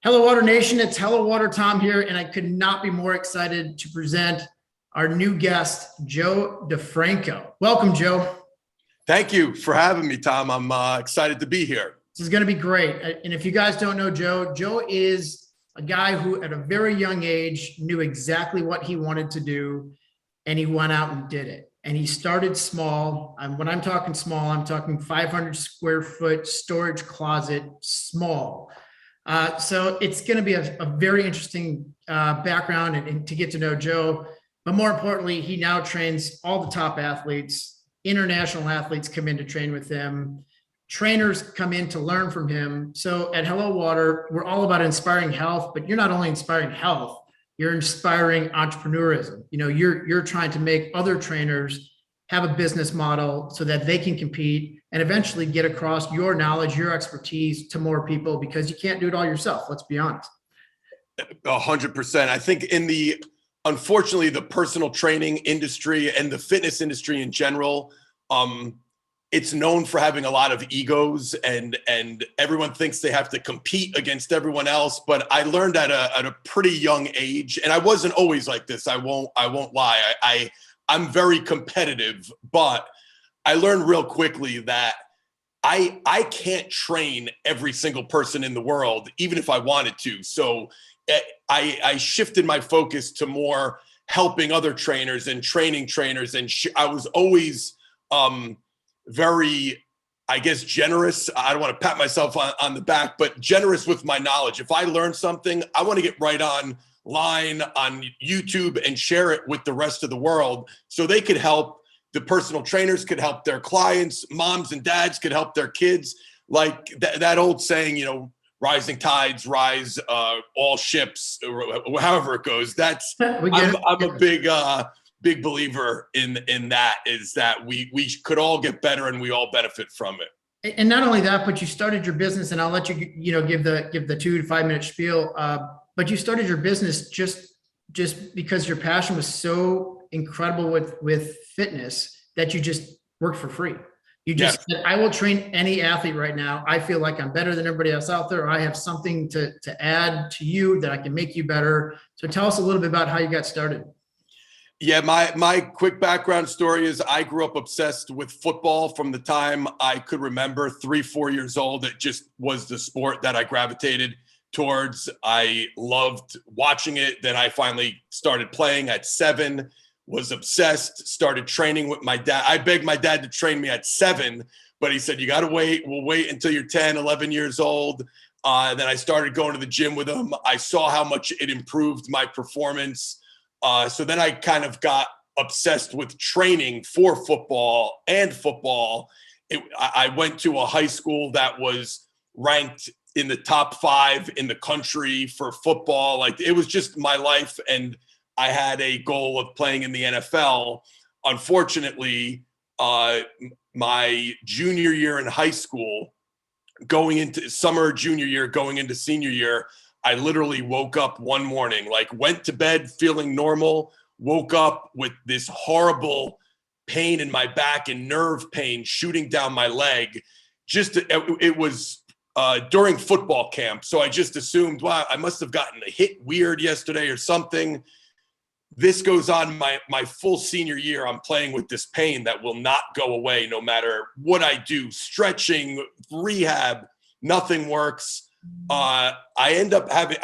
Hello, Water Nation. It's Hello Water Tom here, and I could not be more excited to present our new guest, Joe DeFranco. Welcome, Joe. Thank you for having me, Tom. I'm excited to be here. This is going to be great. And if you guys don't know Joe, Joe is a guy who at a very young age knew exactly what he wanted to do, and he went out and did it. And he started small. When I'm talking small, I'm talking 500 square foot storage closet, small. So it's going to be a very interesting background and to get to know Joe. But more importantly, he now trains all the top athletes. International athletes come in to train with him. Trainers come in to learn from him. So at Hello Water, we're all about inspiring health, but you're not only inspiring health, you're inspiring entrepreneurism. You know, you're trying to make other trainers have a business model so that they can compete and eventually get across your knowledge, your expertise to more people, because you can't do it all yourself. Let's be honest. 100%. I think unfortunately, the personal training industry and the fitness industry in general, it's known for having a lot of egos, and everyone thinks they have to compete against everyone else. But I learned at a pretty young age, and I wasn't always like this. I won't lie. I'm very competitive, but I learned real quickly that I can't train every single person in the world, even if I wanted to. So I shifted my focus to more helping other trainers and training trainers. And I was always very, I guess, generous. I don't want to pat myself on the back, but generous with my knowledge. If I learn something, I want to get right online on YouTube and share it with the rest of the world so they could help. The personal trainers could help their clients, moms and dads could help their kids. Like that old saying, you know, rising tides rise all ships, or however it goes. I'm a big believer in that, is that we could all get better and we all benefit from it. And not only that, but you started your business, and I'll let you give the 2 to 5 minute spiel. But you started your business just because your passion was so incredible with fitness that you just worked for free. You just said, I will train any athlete right now. I feel like I'm better than everybody else out there. I have something to add to you that I can make you better. So tell us a little bit about how you got started. Yeah, my quick background story is I grew up obsessed with football from the time I could remember, 3-4 years old. It just was the sport that I gravitated towards. I loved watching it. Then I finally started playing at 7, was obsessed, started training with my dad. I begged my dad to train me at 7, but he said, you got to wait. We'll wait until you're 10, 11 years old. Then I started going to the gym with him. I saw how much it improved my performance. So then I kind of got obsessed with training for football and football. I went to a high school that was ranked in the top 5 in the country for football. Like, it was just my life. And I had a goal of playing in the NFL. Unfortunately, my junior year in high school, going into summer junior year, going into senior year, I literally woke up one morning, like went to bed feeling normal, woke up with this horrible pain in my back and nerve pain shooting down my leg. It was during football camp. So I just assumed, wow, I must have gotten a hit weird yesterday or something. This goes on my full senior year. I'm playing with this pain that will not go away no matter what I do. Stretching, rehab, nothing works. I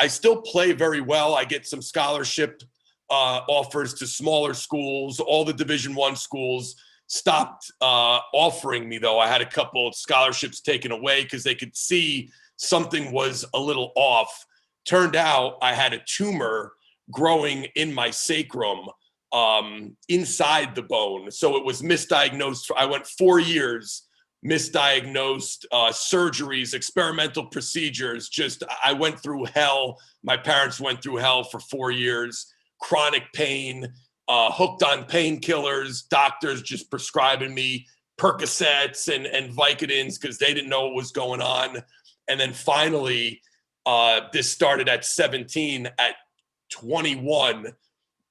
still play very well. I get some scholarship offers to smaller schools. All the Division I schools stopped offering me, though. I had a couple of scholarships taken away because they could see something was a little off. Turned out I had a tumor growing in my sacrum inside the bone. So it was misdiagnosed. I went 4 years misdiagnosed, surgeries, experimental procedures. I went through hell. My parents went through hell for 4 years, chronic pain, hooked on painkillers, doctors just prescribing me Percocets and Vicodins because they didn't know what was going on. And then finally, this started at 17. At 21,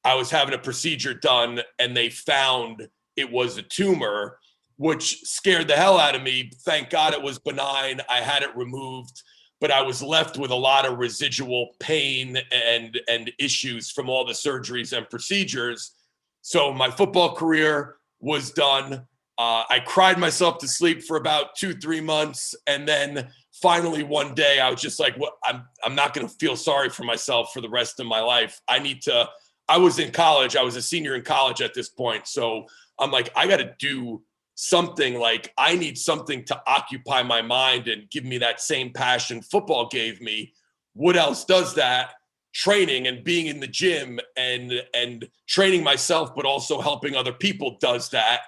I was having a procedure done and they found it was a tumor, which scared the hell out of me. Thank God it was benign. I had it removed. but I was left with a lot of residual pain and issues from all the surgeries and procedures. So my football career was done. I cried myself to sleep for about 2-3 months. And then finally one day I was just like, well, I'm not going to feel sorry for myself for the rest of my life. I was in college. I was a senior in college at this point. So I'm like, I got to do something. Like, I need something to occupy my mind and give me that same passion football gave me. What else does that? Training and being in the gym and training myself, but also helping other people does that.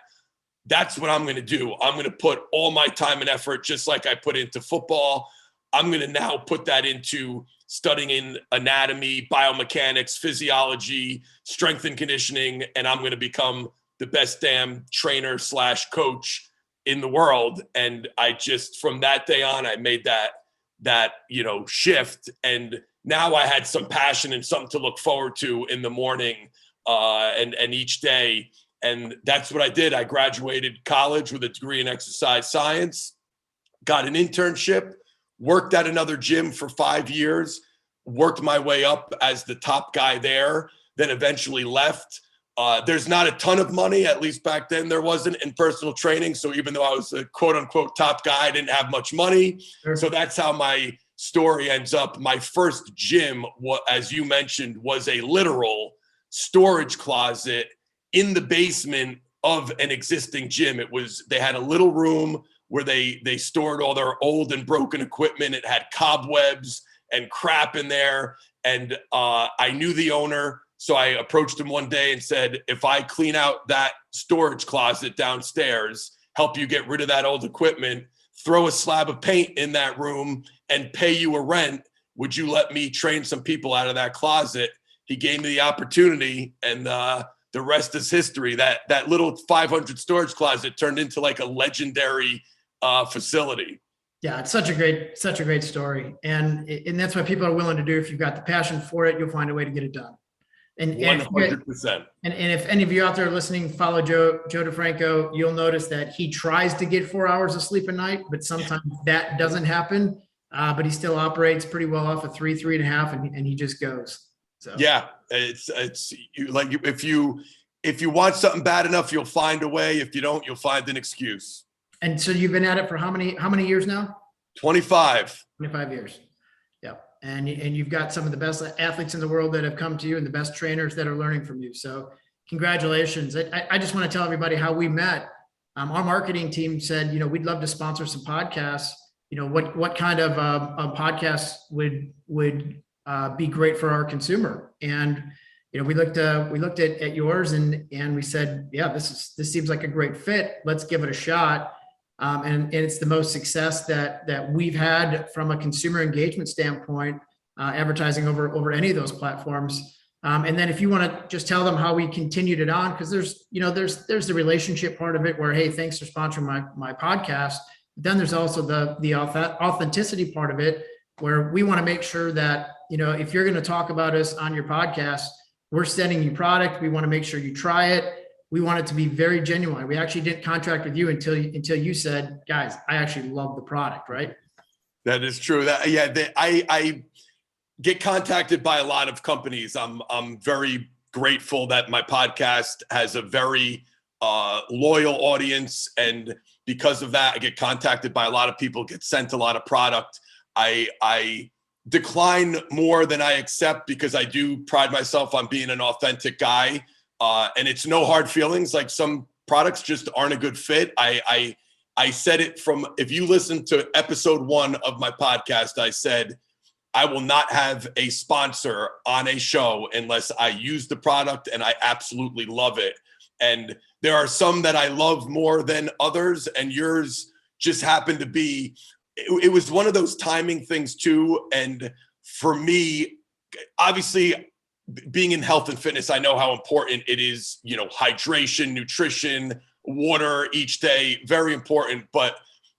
That's what I'm going to do. I'm going to put all my time and effort, just like I put into football. I'm going to now put that into studying in anatomy, biomechanics, physiology, strength and conditioning, and I'm going to become the best damn trainer / coach in the world. And I just, from that day on, I made that shift. And now I had some passion and something to look forward to in the morning and each day. And that's what I did. I graduated college with a degree in exercise science, got an internship, worked at another gym for 5 years, worked my way up as the top guy there, then eventually left. There's not a ton of money, at least back then there wasn't, in personal training. So even though I was a quote unquote top guy, I didn't have much money. Sure. So that's how my story ends up. My first gym, as you mentioned, was a literal storage closet in the basement of an existing gym. They had a little room where they stored all their old and broken equipment. It had cobwebs and crap in there. And I knew the owner. So I approached him one day and said, if I clean out that storage closet downstairs, help you get rid of that old equipment, throw a slab of paint in that room and pay you a rent, would you let me train some people out of that closet? He gave me the opportunity, and the rest is history. That little 500 storage closet turned into like a legendary facility. Yeah, it's such a great story. And that's what people are willing to do. If you've got the passion for it, you'll find a way to get it done. And 100%. And if any of you out there listening follow Joe DeFranco, you'll notice that he tries to get 4 hours of sleep a night, but sometimes that doesn't happen. But he still operates pretty well off of 3.5, and he just goes. So yeah, it's like, if you want something bad enough, you'll find a way. If you don't, you'll find an excuse. And so you've been at it for how many years now? 25. 25 years. Yeah. And you've got some of the best athletes in the world that have come to you and the best trainers that are learning from you. So congratulations. I just want to tell everybody how we met. Our marketing team said, we'd love to sponsor some podcasts. What kind of podcasts would be great for our consumer? And we looked at yours and we said, yeah, this seems like a great fit. Let's give it a shot. And it's the most success that we've had from a consumer engagement standpoint, advertising over any of those platforms. And then if you want to just tell them how we continued it on, because there's the relationship part of it where, hey, thanks for sponsoring my podcast. Then there's also the authenticity part of it, where we want to make sure that, if you're going to talk about us on your podcast, we're sending you product. We want to make sure you try it. We want it to be very genuine. We actually didn't contract with you until you said, guys, I actually love the product, right? That is true. I get contacted by a lot of companies. I'm very grateful that my podcast has a very loyal audience. And because of that, I get contacted by a lot of people, get sent a lot of product. I decline more than I accept because I do pride myself on being an authentic guy. And it's no hard feelings. Like, some products just aren't a good fit. I said it if you listen to episode 1 of my podcast, I said, I will not have a sponsor on a show unless I use the product and I absolutely love it. And there are some that I love more than others, and yours just happened to be, it was one of those timing things too. And for me, obviously, being in health and fitness, I know how important it is, hydration, nutrition, water each day, very important. But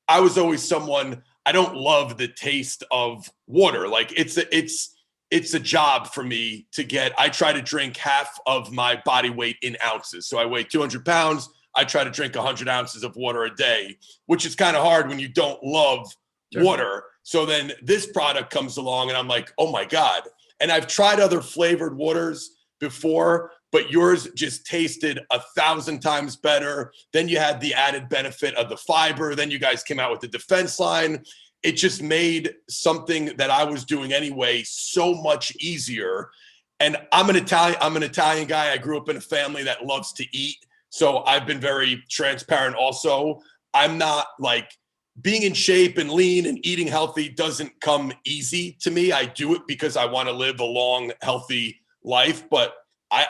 I was always someone, I don't love the taste of water. Like, it's a job for me to get. I try to drink half of my body weight in ounces. So I weigh 200 pounds. I try to drink 100 ounces of water a day, which is kind of hard when you don't love water. So then this product comes along and I'm like, oh my God. And I've tried other flavored waters before, but yours just tasted 1,000 times better. Then you had the added benefit of the fiber. Then you guys came out with the defense line. It just made something that I was doing anyway so much easier. And I'm an Italian guy. I grew up in a family that loves to eat. So I've been very transparent also. I'm not like, being in shape and lean and eating healthy doesn't come easy to me. I do it because I want to live a long, healthy life. But I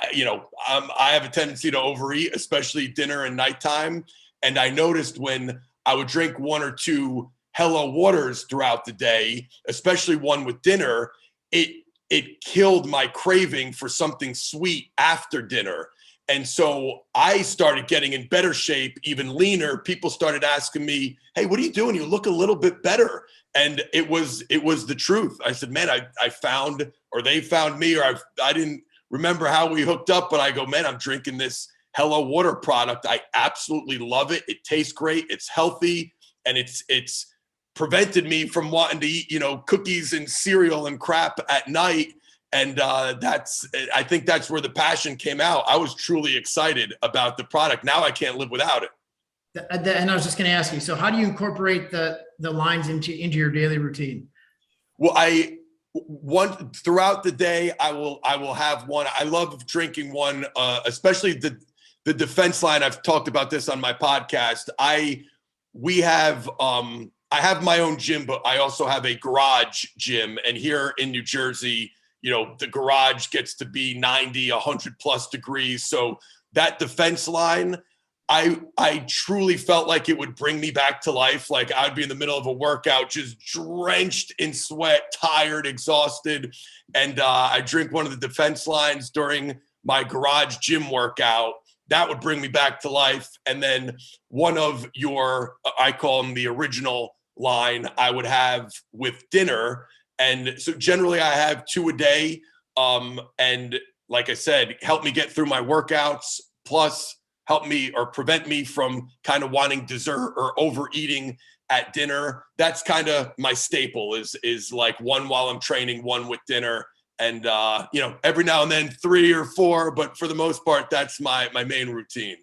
have a tendency to overeat, especially dinner and nighttime. And I noticed when I would drink 1 or 2 Hello Waters throughout the day, especially one with dinner, it killed my craving for something sweet after dinner. And so I started getting in better shape, even leaner. People started asking me, hey, what are you doing? You look a little bit better. And it was the truth. I said, man, I found, or they found me, or I didn't remember how we hooked up, but I go, man, I'm drinking this Hello Water product. I absolutely love it. It tastes great. It's healthy. And it's prevented me from wanting to eat, cookies and cereal and crap at night. And I think that's where the passion came out. I was truly excited about the product. Now I can't live without it. And I was just going to ask you, so how do you incorporate the lines into your daily routine? Well, throughout the day, I will have one. I love drinking one, especially the defense line. I've talked about this on my podcast. I have my own gym, but I also have a garage gym. And here in New Jersey, the garage gets to be 90, 100 plus degrees. So that defense line, I truly felt like it would bring me back to life. Like I'd be in the middle of a workout, just drenched in sweat, tired, exhausted. And I drink one of the defense lines during my garage gym workout. That would bring me back to life. And then one of I call them the original line, I would have with dinner. And so generally I have 2 a day. And like I said, help me get through my workouts, plus help me or prevent me from kind of wanting dessert or overeating at dinner. That's kind of my staple is like one while I'm training, one with dinner. And, every now and then 3 or 4, but for the most part, that's my main routine.